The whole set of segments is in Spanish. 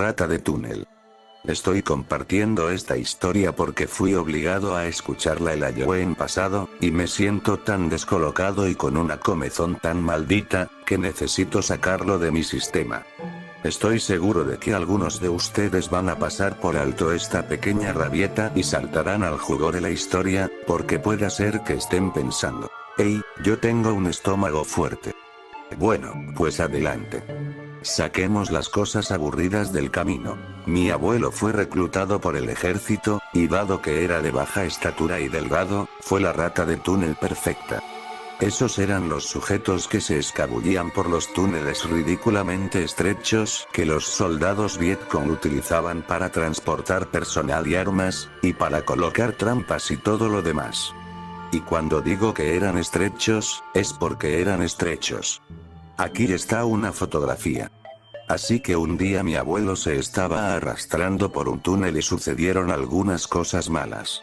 Rata de túnel. Estoy compartiendo esta historia porque fui obligado a escucharla el año en pasado, y me siento tan descolocado y con una comezón tan maldita, que necesito sacarlo de mi sistema. Estoy seguro de que algunos de ustedes van a pasar por alto esta pequeña rabieta y saltarán al jugo de la historia, porque puede ser que estén pensando: hey, yo tengo un estómago fuerte. Bueno, pues adelante. Saquemos las cosas aburridas del camino. Mi abuelo fue reclutado por el ejército, y dado que era de baja estatura y delgado, fue la rata de túnel perfecta. Esos eran los sujetos que se escabullían por los túneles ridículamente estrechos que los soldados Vietcong utilizaban para transportar personal y armas, y para colocar trampas y todo lo demás. Y cuando digo que eran estrechos, es porque eran estrechos. Aquí está una fotografía. Así que un día mi abuelo se estaba arrastrando por un túnel y sucedieron algunas cosas malas.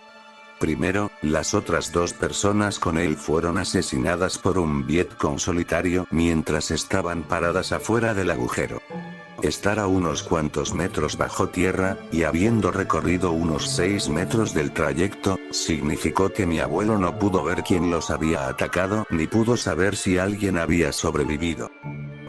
Primero, las otras dos personas con él fueron asesinadas por un Vietcong solitario mientras estaban paradas afuera del agujero. Estar a unos cuantos metros bajo tierra, y habiendo recorrido unos 6 metros del trayecto, significó que mi abuelo no pudo ver quién los había atacado ni pudo saber si alguien había sobrevivido.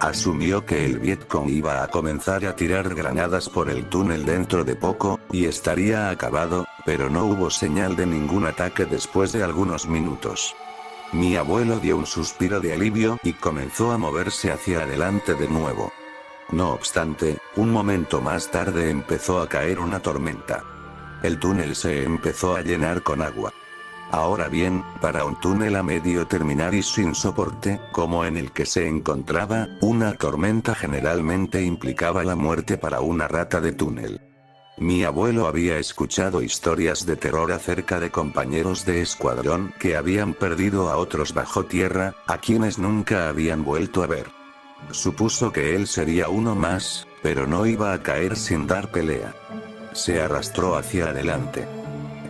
Asumió que el Vietcong iba a comenzar a tirar granadas por el túnel dentro de poco, y estaría acabado, pero no hubo señal de ningún ataque después de algunos minutos. Mi abuelo dio un suspiro de alivio y comenzó a moverse hacia adelante de nuevo. No obstante, un momento más tarde empezó a caer una tormenta. El túnel se empezó a llenar con agua. Ahora bien, para un túnel a medio terminar y sin soporte, como en el que se encontraba, una tormenta generalmente implicaba la muerte para una rata de túnel. Mi abuelo había escuchado historias de terror acerca de compañeros de escuadrón que habían perdido a otros bajo tierra, a quienes nunca habían vuelto a ver. Supuso que él sería uno más, pero no iba a caer sin dar pelea. Se arrastró hacia adelante.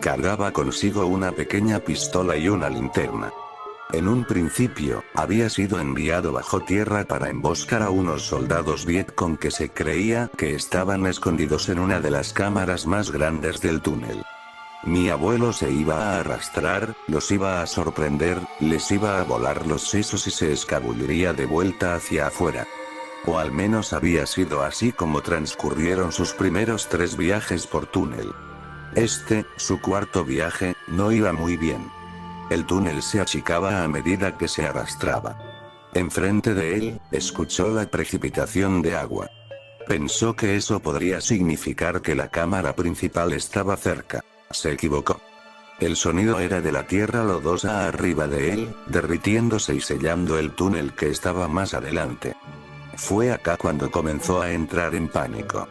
Cargaba consigo una pequeña pistola y una linterna. En un principio, había sido enviado bajo tierra para emboscar a unos soldados Vietcong que se creía que estaban escondidos en una de las cámaras más grandes del túnel. Mi abuelo se iba a arrastrar, los iba a sorprender, les iba a volar los sesos y se escabulliría de vuelta hacia afuera. O al menos había sido así como transcurrieron sus primeros 3 viajes por túnel. Su cuarto viaje, no iba muy bien. El túnel se achicaba a medida que se arrastraba. Enfrente de él, escuchó la precipitación de agua. Pensó que eso podría significar que la cámara principal estaba cerca. Se equivocó. El sonido era de la tierra lodosa arriba de él, derritiéndose y sellando el túnel que estaba más adelante. Fue acá cuando comenzó a entrar en pánico.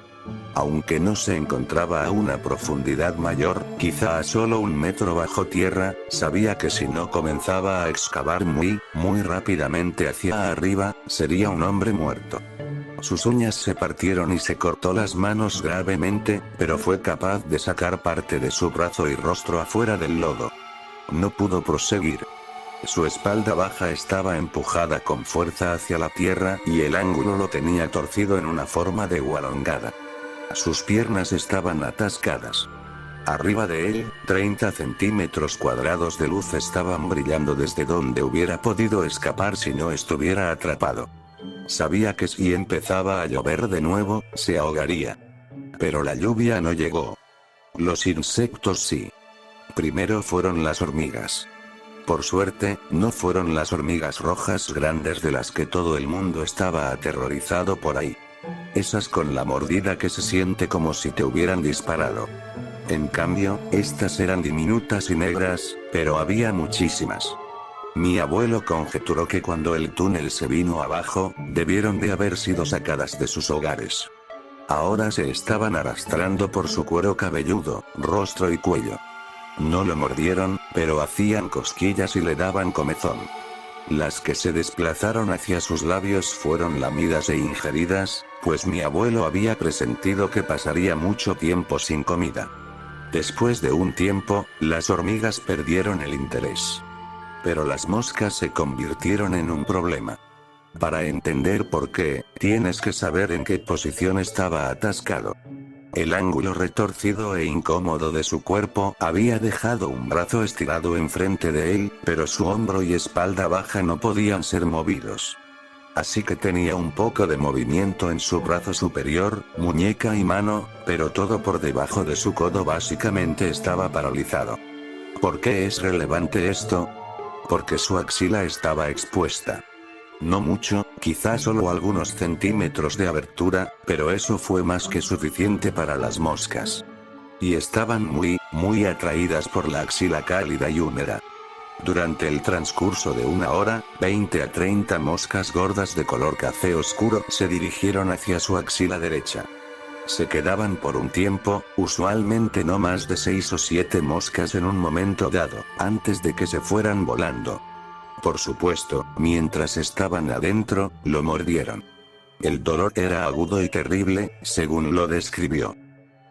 Aunque no se encontraba a una profundidad mayor, quizá a solo 1 metro bajo tierra, sabía que si no comenzaba a excavar muy rápidamente hacia arriba, sería un hombre muerto. Sus uñas se partieron y se cortó las manos gravemente, pero fue capaz de sacar parte de su brazo y rostro afuera del lodo. No pudo proseguir. Su espalda baja estaba empujada con fuerza hacia la tierra y el ángulo lo tenía torcido en una forma de gualongada. Sus piernas estaban atascadas. Arriba de él, 30 centímetros cuadrados de luz estaban brillando desde donde hubiera podido escapar si no estuviera atrapado. Sabía que si empezaba a llover de nuevo, se ahogaría. Pero la lluvia no llegó. Los insectos sí. Primero fueron las hormigas. Por suerte, no fueron las hormigas rojas grandes de las que todo el mundo estaba aterrorizado por ahí. Esas con la mordida que se siente como si te hubieran disparado. En cambio, estas eran diminutas y negras, pero había muchísimas. Mi abuelo conjeturó que cuando el túnel se vino abajo, debieron de haber sido sacadas de sus hogares. Ahora se estaban arrastrando por su cuero cabelludo, rostro y cuello. No lo mordieron, pero hacían cosquillas y le daban comezón. Las que se desplazaron hacia sus labios fueron lamidas e ingeridas, pues mi abuelo había presentido que pasaría mucho tiempo sin comida. Después de un tiempo, las hormigas perdieron el interés. Pero las moscas se convirtieron en un problema. Para entender por qué, tienes que saber en qué posición estaba atascado. El ángulo retorcido e incómodo de su cuerpo había dejado un brazo estirado enfrente de él, pero su hombro y espalda baja no podían ser movidos. Así que tenía un poco de movimiento en su brazo superior, muñeca y mano, pero todo por debajo de su codo básicamente estaba paralizado. ¿Por qué es relevante esto? Porque su axila estaba expuesta. No mucho, quizá solo algunos centímetros de abertura, pero eso fue más que suficiente para las moscas. Y estaban muy atraídas por la axila cálida y húmeda. Durante el transcurso de una hora, 20 a 30 moscas gordas de color café oscuro se dirigieron hacia su axila derecha. Se quedaban por un tiempo, usualmente no más de 6 o 7 moscas en un momento dado, antes de que se fueran volando. Por supuesto, mientras estaban adentro, lo mordieron. El dolor era agudo y terrible, según lo describió.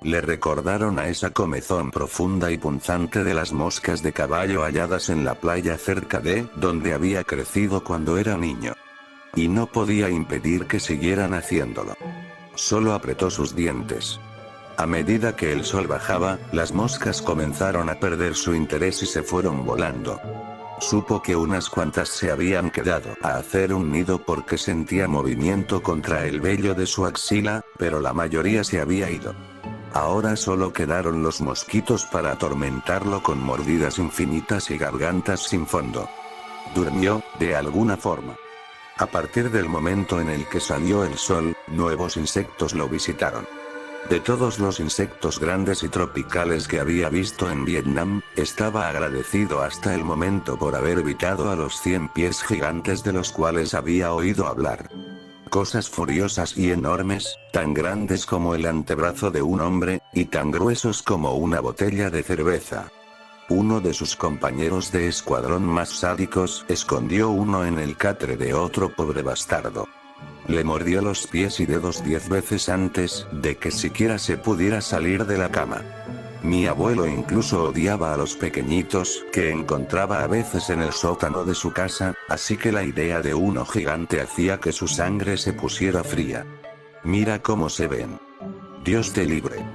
Le recordaron a esa comezón profunda y punzante de las moscas de caballo halladas en la playa cerca de donde había crecido cuando era niño. Y no podía impedir que siguieran haciéndolo. Solo apretó sus dientes. A medida que el sol bajaba, las moscas comenzaron a perder su interés y se fueron volando. Supo que unas cuantas se habían quedado a hacer un nido porque sentía movimiento contra el vello de su axila, pero la mayoría se había ido. Ahora solo quedaron los mosquitos para atormentarlo con mordidas infinitas y gargantas sin fondo. Durmió, de alguna forma. A partir del momento en el que salió el sol, nuevos insectos lo visitaron. De todos los insectos grandes y tropicales que había visto en Vietnam, estaba agradecido hasta el momento por haber evitado a los 100 pies gigantes de los cuales había oído hablar. Cosas furiosas y enormes, tan grandes como el antebrazo de un hombre, y tan gruesos como una botella de cerveza. Uno de sus compañeros de escuadrón más sádicos escondió uno en el catre de otro pobre bastardo. Le mordió los pies y dedos 10 veces antes de que siquiera se pudiera salir de la cama. Mi abuelo incluso odiaba a los pequeñitos que encontraba a veces en el sótano de su casa, así que la idea de uno gigante hacía que su sangre se pusiera fría. Mira cómo se ven. Dios te libre.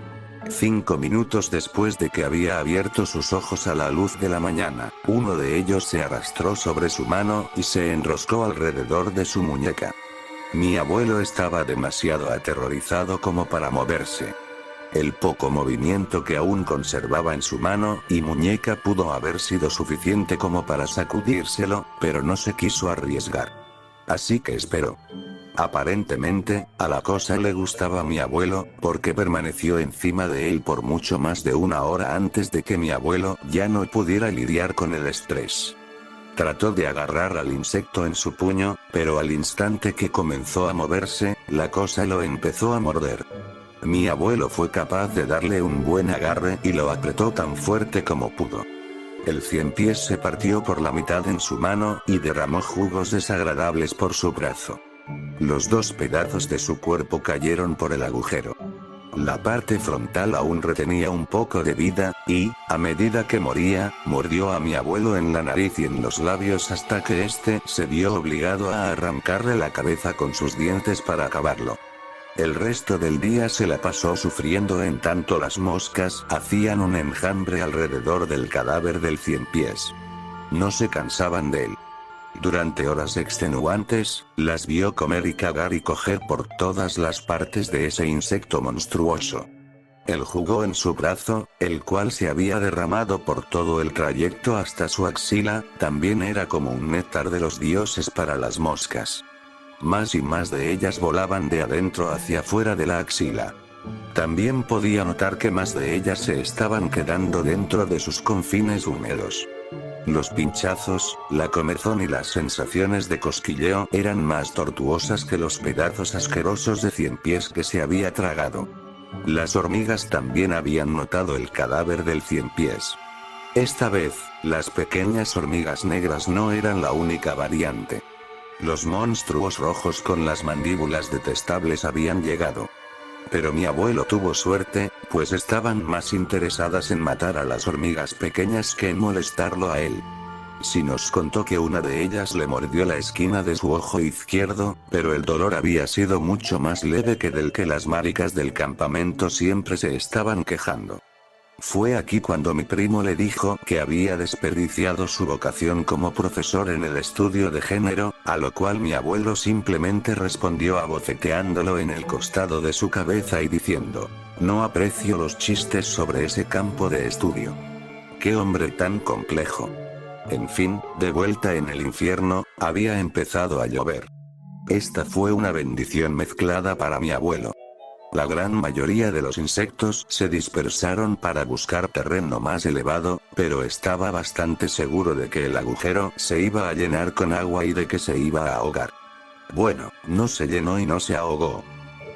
5 minutos después de que había abierto sus ojos a la luz de la mañana, uno de ellos se arrastró sobre su mano y se enroscó alrededor de su muñeca. Mi abuelo estaba demasiado aterrorizado como para moverse. El poco movimiento que aún conservaba en su mano y muñeca pudo haber sido suficiente como para sacudírselo, pero no se quiso arriesgar. Así que esperó. Aparentemente, a la cosa le gustaba a mi abuelo, porque permaneció encima de él por mucho más de una hora antes de que mi abuelo ya no pudiera lidiar con el estrés. Trató de agarrar al insecto en su puño, pero al instante que comenzó a moverse, la cosa lo empezó a morder. Mi abuelo fue capaz de darle un buen agarre y lo apretó tan fuerte como pudo. El 100 pies se partió por la mitad en su mano y derramó jugos desagradables por su brazo. Los 2 pedazos de su cuerpo cayeron por el agujero. La parte frontal aún retenía un poco de vida, y, a medida que moría, mordió a mi abuelo en la nariz y en los labios hasta que éste se vio obligado a arrancarle la cabeza con sus dientes para acabarlo. El resto del día se la pasó sufriendo en tanto las moscas hacían un enjambre alrededor del cadáver del 100 pies. No se cansaban de él. Durante horas extenuantes, las vio comer y cagar y coger por todas las partes de ese insecto monstruoso. El jugo en su brazo, el cual se había derramado por todo el trayecto hasta su axila, también era como un néctar de los dioses para las moscas. Más y más de ellas volaban de adentro hacia afuera de la axila. También podía notar que más de ellas se estaban quedando dentro de sus confines húmedos. Los pinchazos, la comezón y las sensaciones de cosquilleo eran más tortuosas que los pedazos asquerosos de 100 pies que se había tragado. Las hormigas también habían notado el cadáver del 100 pies. Esta vez, las pequeñas hormigas negras no eran la única variante. Los monstruos rojos con las mandíbulas detestables habían llegado. Pero mi abuelo tuvo suerte, pues estaban más interesadas en matar a las hormigas pequeñas que en molestarlo a él. Sí nos contó que una de ellas le mordió la esquina de su ojo izquierdo, pero el dolor había sido mucho más leve que del que las maricas del campamento siempre se estaban quejando. Fue aquí cuando mi primo le dijo que había desperdiciado su vocación como profesor en el estudio de género, a lo cual mi abuelo simplemente respondió abofeteándolo en el costado de su cabeza y diciendo: no aprecio los chistes sobre ese campo de estudio. ¡Qué hombre tan complejo! En fin, de vuelta en el infierno, había empezado a llover. Esta fue una bendición mezclada para mi abuelo. La gran mayoría de los insectos se dispersaron para buscar terreno más elevado, pero estaba bastante seguro de que el agujero se iba a llenar con agua y de que se iba a ahogar. Bueno, no se llenó y no se ahogó.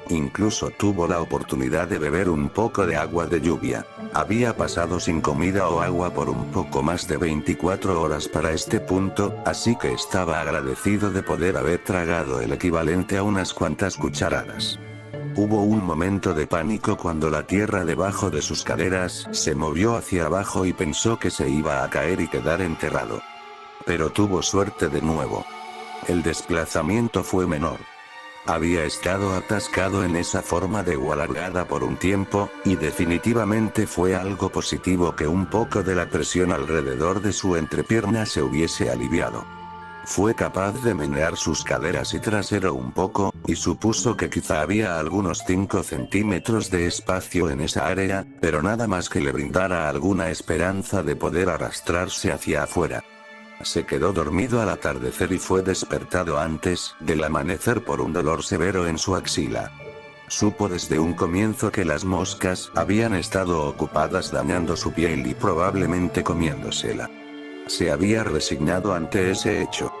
Incluso tuvo la oportunidad de beber un poco de agua de lluvia. Había pasado sin comida o agua por un poco más de 24 horas para este punto, así que estaba agradecido de poder haber tragado el equivalente a unas cuantas cucharadas. Hubo un momento de pánico cuando la tierra debajo de sus caderas se movió hacia abajo y pensó que se iba a caer y quedar enterrado. Pero tuvo suerte de nuevo. El desplazamiento fue menor. Había estado atascado en esa forma de agua alargada por un tiempo, y definitivamente fue algo positivo que un poco de la presión alrededor de su entrepierna se hubiese aliviado. Fue capaz de menear sus caderas y trasero un poco, y supuso que quizá había algunos 5 centímetros de espacio en esa área, pero nada más que le brindara alguna esperanza de poder arrastrarse hacia afuera. Se quedó dormido al atardecer y fue despertado antes del amanecer por un dolor severo en su axila. Supo desde un comienzo que las moscas habían estado ocupadas dañando su piel y probablemente comiéndosela. Se había resignado ante ese hecho.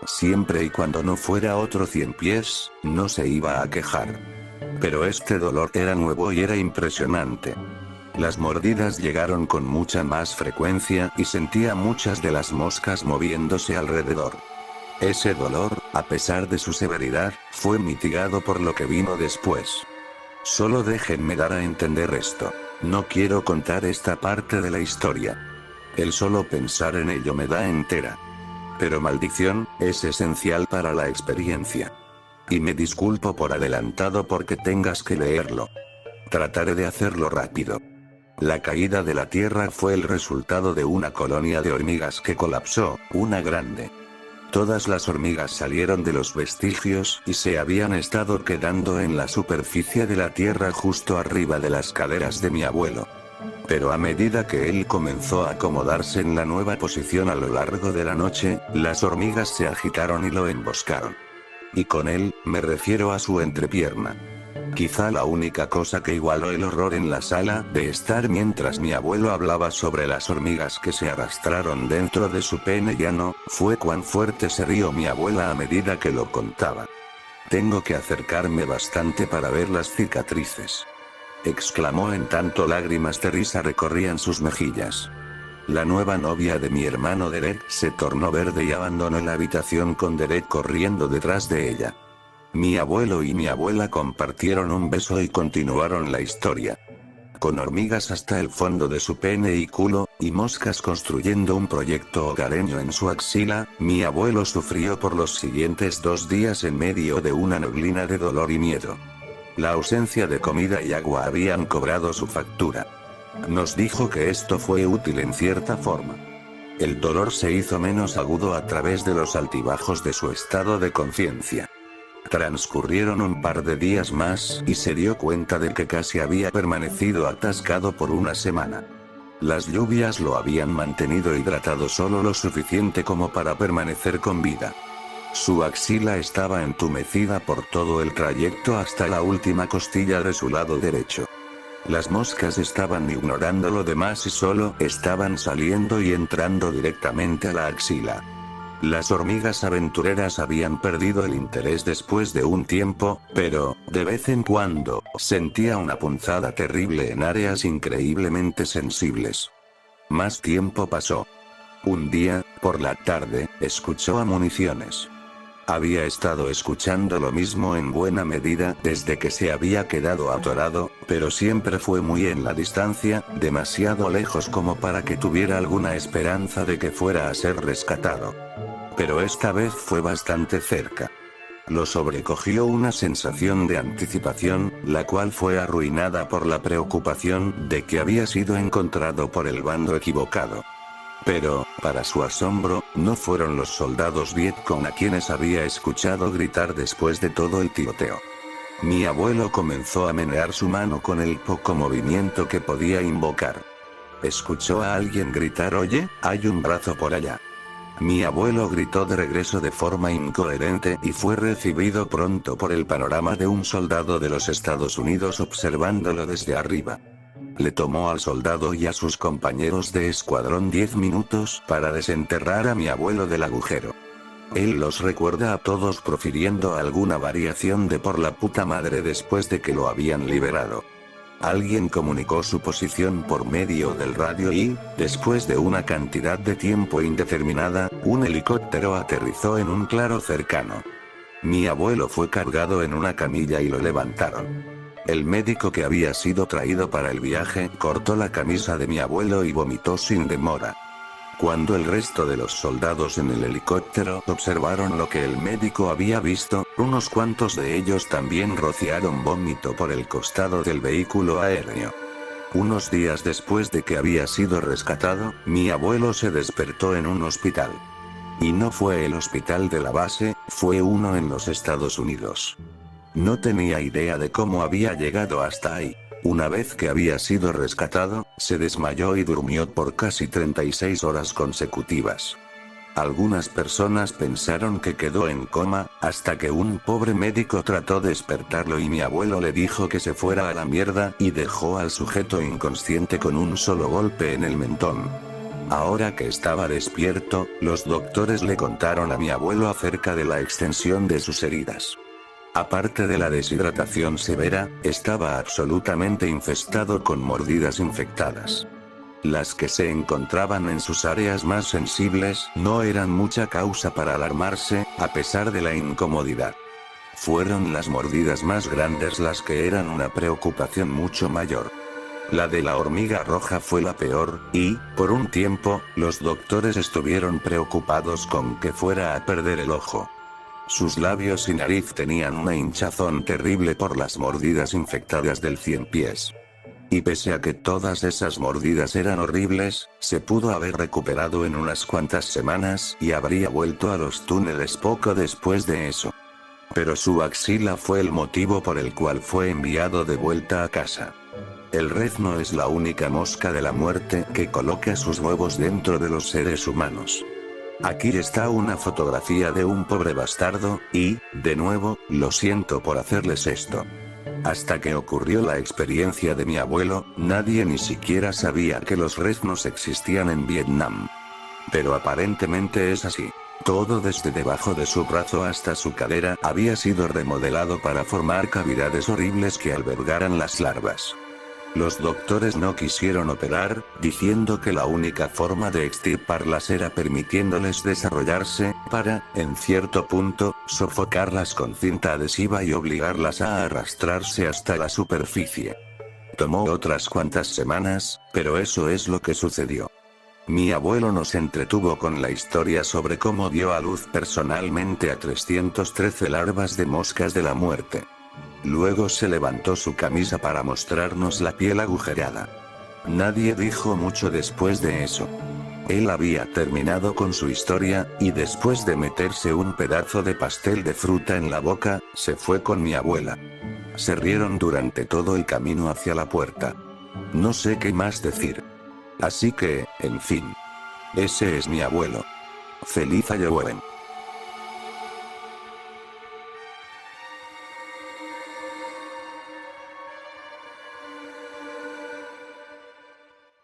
Siempre y cuando no fuera otro 100 pies, no se iba a quejar. Pero este dolor era nuevo y era impresionante. Las mordidas llegaron con mucha más frecuencia y sentía muchas de las moscas moviéndose alrededor. Ese dolor, a pesar de su severidad, fue mitigado por lo que vino después. Solo déjenme dar a entender esto. No quiero contar esta parte de la historia. El solo pensar en ello me da entera. Pero maldición, es esencial para la experiencia. Y me disculpo por adelantado porque tengas que leerlo. Trataré de hacerlo rápido. La caída de la Tierra fue el resultado de una colonia de hormigas que colapsó, una grande. Todas las hormigas salieron de los vestigios y se habían estado quedando en la superficie de la Tierra justo arriba de las caderas de mi abuelo. Pero a medida que él comenzó a acomodarse en la nueva posición a lo largo de la noche, las hormigas se agitaron y lo emboscaron. Y con él, me refiero a su entrepierna. Quizá la única cosa que igualó el horror en la sala de estar mientras mi abuelo hablaba sobre las hormigas que se arrastraron dentro de su pene llano, fue cuán fuerte se rió mi abuela a medida que lo contaba. Tengo que acercarme bastante para ver las cicatrices, exclamó en tanto lágrimas de risa recorrían sus mejillas. La nueva novia de mi hermano Derek se tornó verde y abandonó la habitación con Derek corriendo detrás de ella. Mi abuelo y mi abuela compartieron un beso y continuaron la historia. Con hormigas hasta el fondo de su pene y culo, y moscas construyendo un proyecto hogareño en su axila, mi abuelo sufrió por los siguientes 2 días en medio de una neblina de dolor y miedo. La ausencia de comida y agua habían cobrado su factura. Nos dijo que esto fue útil en cierta forma. El dolor se hizo menos agudo a través de los altibajos de su estado de conciencia. Transcurrieron un par de días más y se dio cuenta de que casi había permanecido atascado por una semana. Las lluvias lo habían mantenido hidratado solo lo suficiente como para permanecer con vida. Su axila estaba entumecida por todo el trayecto hasta la última costilla de su lado derecho. Las moscas estaban ignorando lo demás y solo estaban saliendo y entrando directamente a la axila. Las hormigas aventureras habían perdido el interés después de un tiempo, pero, de vez en cuando, sentía una punzada terrible en áreas increíblemente sensibles. Más tiempo pasó. Un día, por la tarde, escuchó a municiones. Había estado escuchando lo mismo en buena medida desde que se había quedado atorado, pero siempre fue muy en la distancia, demasiado lejos como para que tuviera alguna esperanza de que fuera a ser rescatado. Pero esta vez fue bastante cerca. Lo sobrecogió una sensación de anticipación, la cual fue arruinada por la preocupación de que había sido encontrado por el bando equivocado. Pero, para su asombro, no fueron los soldados Vietcong a quienes había escuchado gritar después de todo el tiroteo. Mi abuelo comenzó a menear su mano con el poco movimiento que podía invocar. Escuchó a alguien gritar: «Oye, hay un brazo por allá». Mi abuelo gritó de regreso de forma incoherente y fue recibido pronto por el panorama de un soldado de los Estados Unidos observándolo desde arriba. Le tomó al soldado y a sus compañeros de escuadrón 10 minutos para desenterrar a mi abuelo del agujero. Él los recuerda a todos profiriendo alguna variación de «por la puta madre» después de que lo habían liberado. Alguien comunicó su posición por medio del radio y, después de una cantidad de tiempo indeterminada, un helicóptero aterrizó en un claro cercano. Mi abuelo fue cargado en una camilla y lo levantaron. El médico que había sido traído para el viaje cortó la camisa de mi abuelo y vomitó sin demora. Cuando el resto de los soldados en el helicóptero observaron lo que el médico había visto, unos cuantos de ellos también rociaron vómito por el costado del vehículo aéreo. Unos días después de que había sido rescatado, mi abuelo se despertó en un hospital. Y no fue el hospital de la base, fue uno en los Estados Unidos. No tenía idea de cómo había llegado hasta ahí. Una vez que había sido rescatado, se desmayó y durmió por casi 36 horas consecutivas. Algunas personas pensaron que quedó en coma, hasta que un pobre médico trató de despertarlo y mi abuelo le dijo que se fuera a la mierda y dejó al sujeto inconsciente con un solo golpe en el mentón. Ahora que estaba despierto, los doctores le contaron a mi abuelo acerca de la extensión de sus heridas. Aparte de la deshidratación severa, estaba absolutamente infestado con mordidas infectadas. Las que se encontraban en sus áreas más sensibles no eran mucha causa para alarmarse, a pesar de la incomodidad. Fueron las mordidas más grandes las que eran una preocupación mucho mayor. La de la hormiga roja fue la peor, y, por un tiempo, los doctores estuvieron preocupados con que fuera a perder el ojo. Sus labios y nariz tenían una hinchazón terrible por las mordidas infectadas del ciempiés. Y pese a que todas esas mordidas eran horribles, se pudo haber recuperado en unas cuantas semanas y habría vuelto a los túneles poco después de eso. Pero su axila fue el motivo por el cual fue enviado de vuelta a casa. El rezno es la única mosca de la muerte que coloca sus huevos dentro de los seres humanos. Aquí está una fotografía de un pobre bastardo, y, de nuevo, lo siento por hacerles esto. Hasta que ocurrió la experiencia de mi abuelo, nadie ni siquiera sabía que los reznos existían en Vietnam. Pero aparentemente es así. Todo desde debajo de su brazo hasta su cadera había sido remodelado para formar cavidades horribles que albergaran las larvas. Los doctores no quisieron operar, diciendo que la única forma de extirparlas era permitiéndoles desarrollarse, para, en cierto punto, sofocarlas con cinta adhesiva y obligarlas a arrastrarse hasta la superficie. Tomó otras cuantas semanas, pero eso es lo que sucedió. Mi abuelo nos entretuvo con la historia sobre cómo dio a luz personalmente a 313 larvas de moscas de la muerte. Luego se levantó su camisa para mostrarnos la piel agujerada. Nadie dijo mucho después de eso. Él había terminado con su historia, y después de meterse un pedazo de pastel de fruta en la boca, se fue con mi abuela. Se rieron durante todo el camino hacia la puerta. No sé qué más decir. Así que, en fin. Ese es mi abuelo. Feliz Halloween.